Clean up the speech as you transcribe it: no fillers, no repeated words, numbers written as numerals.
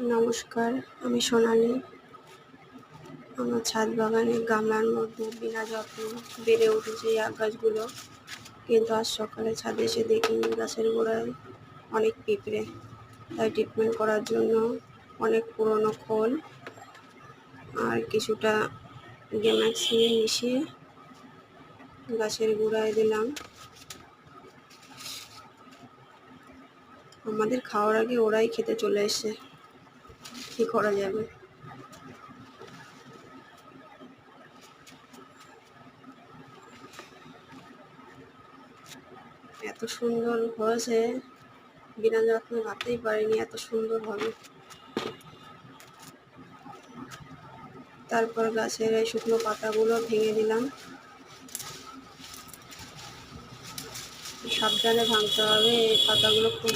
নমস্কার, আমি সোনালী। আমার ছাদ বাগানে গামলার মধ্যে বিনা যত্নে বেড়ে উঠেছে এই আখ গাছগুলো, কিন্তু আজ সকালে ছাদে এসে দেখি গাছের গোড়ায় অনেক পিঁপড়ে। তাই ট্রিটমেন্ট করার জন্য অনেক পুরনো খোল আর কিছুটা গেমাক্সিন মিশিয়ে গাছের গোড়ায় দিলাম। আমাদের খাওয়ার আগে ওরাই খেতে চলে এসে, কি করা যাবে। এত সুন্দর হয়েছে, বিনা যত্নে ভাবতেই পারিনি এত সুন্দর হবে। তারপর গাছের এই শুকনো পাতাগুলো ভেঙে দিলাম। সাবধানে ভাঙতে হবে, এই পাতাগুলো খুব